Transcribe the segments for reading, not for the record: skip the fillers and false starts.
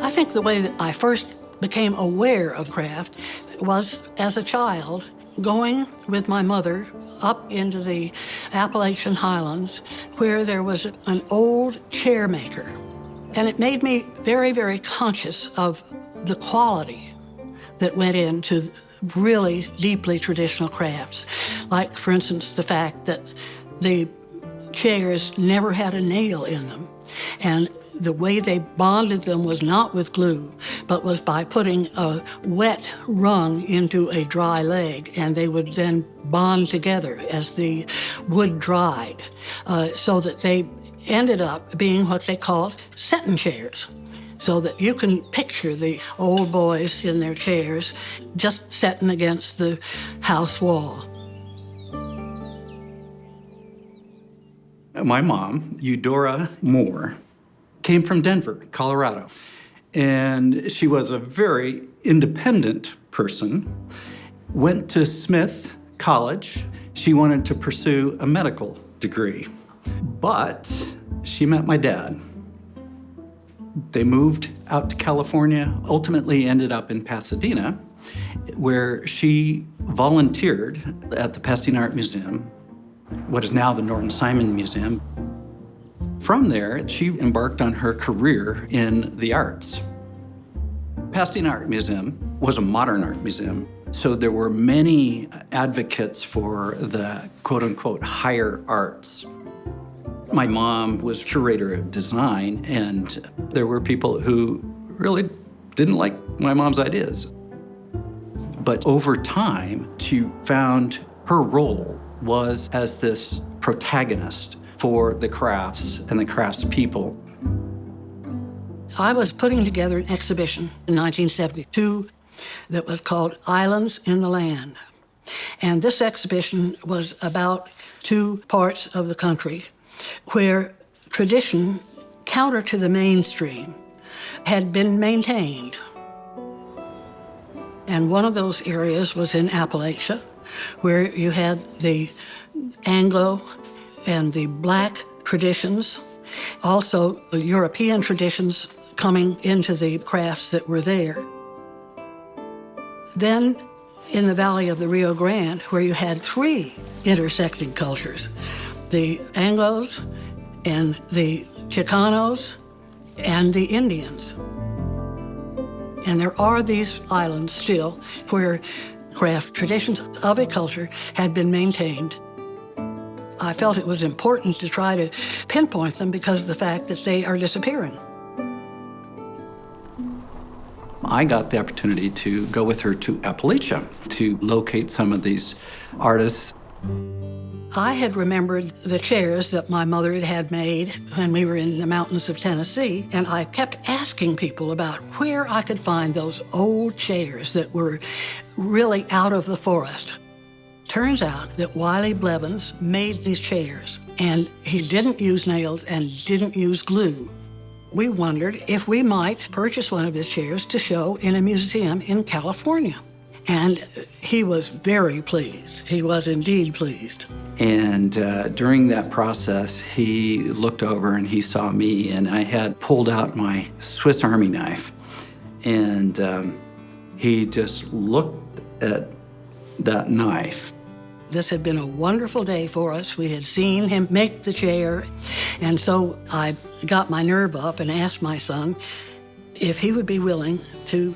I think the way that I first became aware of craft was as a child, going with my mother up into the Appalachian Highlands, where there was an old chair maker. And it made me very, very conscious of the quality that went into really deeply traditional crafts. Like, for instance, the fact that the chairs never had a nail in them. And the way they bonded them was not with glue, but was by putting a wet rung into a dry leg, and they would then bond together as the wood dried, so that they ended up being what they called setting chairs. So that you can picture the old boys in their chairs just setting against the house wall. My mom, Eudorah Moore, came from Denver, Colorado. And she was a very independent person, went to Smith College. She wanted to pursue a medical degree, but she met my dad. They moved out to California, ultimately ended up in Pasadena, where she volunteered at the Pasadena Art Museum, what is now the Norton Simon Museum. From there, she embarked on her career in the arts. Pasadena Art Museum was a modern art museum, so there were many advocates for the quote-unquote higher arts. My mom was Curator of Design, and there were people who really didn't like my mom's ideas. But over time, she found her role was as this protagonist for the crafts and the craftspeople. I was putting together an exhibition in 1972 that was called Islands in the Land. And this exhibition was about two parts of the country where tradition, counter to the mainstream, had been maintained. And one of those areas was in Appalachia, where you had the Anglo and the Black traditions, also the European traditions coming into the crafts that were there. Then in the valley of the Rio Grande, where you had three intersecting cultures, the Anglos and the Chicanos and the Indians. And there are these islands still where craft traditions of a culture had been maintained. I felt it was important to try to pinpoint them because of the fact that they are disappearing. I got the opportunity to go with her to Appalachia to locate some of these artists. I had remembered the chairs that my mother had made when we were in the mountains of Tennessee, and I kept asking people about where I could find those old chairs that were really out of the forest. Turns out that Wiley Blevins made these chairs, and he didn't use nails and didn't use glue. We wondered if we might purchase one of his chairs to show in a museum in California. And he was very pleased. He was indeed pleased. And during that process, he looked over and he saw me, and I had pulled out my Swiss Army knife. And he just looked at that knife. This had been a wonderful day for us. We had seen him make the chair. And so I got my nerve up and asked my son if he would be willing to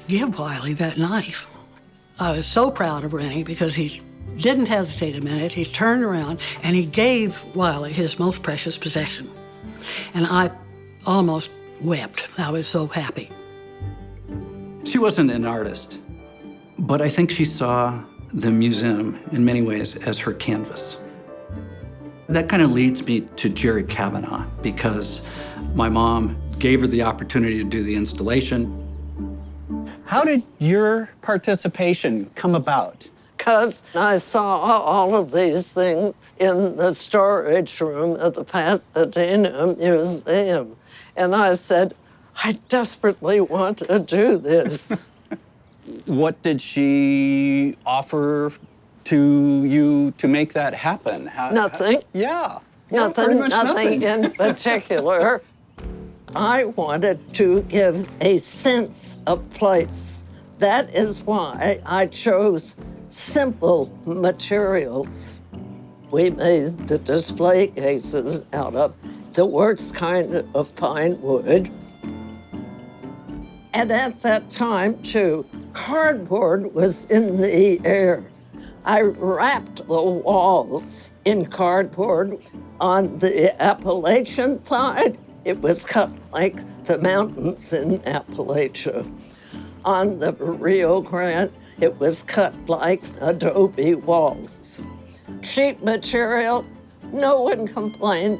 give Wiley that knife. I was so proud of Rennie because he didn't hesitate a minute. He turned around and he gave Wiley his most precious possession. And I almost wept. I was so happy. She wasn't an artist, but I think she saw the museum in many ways as her canvas. That kind of leads me to Jerry Kavanaugh, because my mom gave her the opportunity to do the installation. How did your participation come about? Because I saw all of these things in the storage room at the Pasadena Museum. And I said, I desperately want to do this. What did she offer to you to make that happen? Nothing. Yeah. Nothing in particular. I wanted to give a sense of place. That is why I chose simple materials. We made the display cases out of the worst kind of pine wood. And at that time, too, cardboard was in the air. I wrapped the walls in cardboard. On the Appalachian side, it was cut like the mountains in Appalachia. On the Rio Grande, it was cut like adobe walls. Cheap material, no one complained.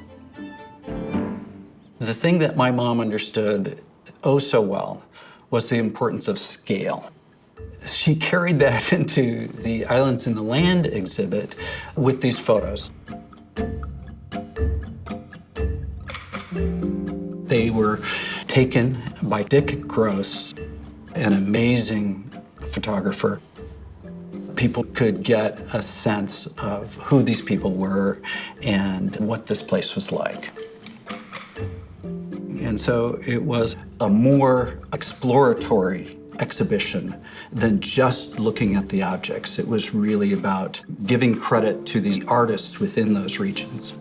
The thing that my mom understood oh so well was the importance of scale. She carried that into the Islands in the Land exhibit with these photos. They were taken by Dick Gross, an amazing photographer. People could get a sense of who these people were and what this place was like. And so it was a more exploratory exhibition than just looking at the objects. It was really about giving credit to these artists within those regions.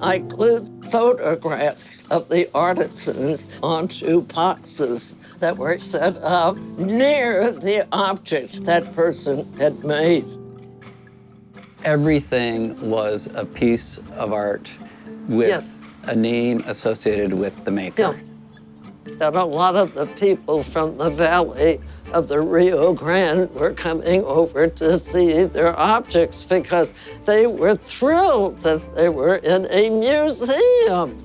I glued photographs of the artisans onto boxes that were set up near the object that person had made. Everything was a piece of art with Yes. a name associated with the maker. Yeah. That a lot of the people from the valley of the Rio Grande were coming over to see their objects because they were thrilled that they were in a museum.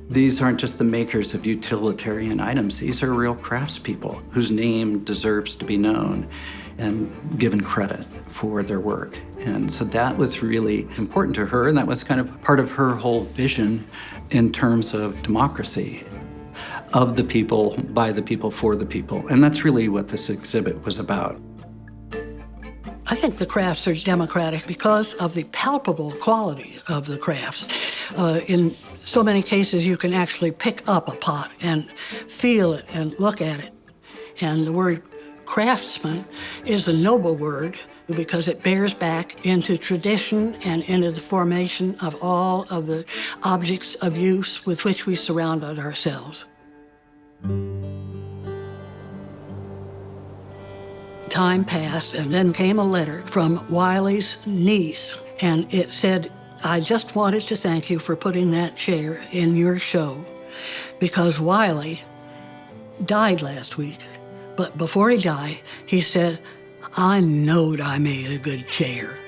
These aren't just the makers of utilitarian items. These are real craftspeople whose name deserves to be known and given credit for their work. And so that was really important to her, and that was kind of part of her whole vision in terms of democracy. Of the people, by the people, for the people. And that's really what this exhibit was about. I think the crafts are democratic because of the palpable quality of the crafts. In so many cases, you can actually pick up a pot and feel it and look at it. And the word craftsman is a noble word because it bears back into tradition and into the formation of all of the objects of use with which we surrounded ourselves. Time passed, and then came a letter from Wiley's niece, and it said, I just wanted to thank you for putting that chair in your show because Wiley died last week. But before he died, he said, I knowed I made a good chair.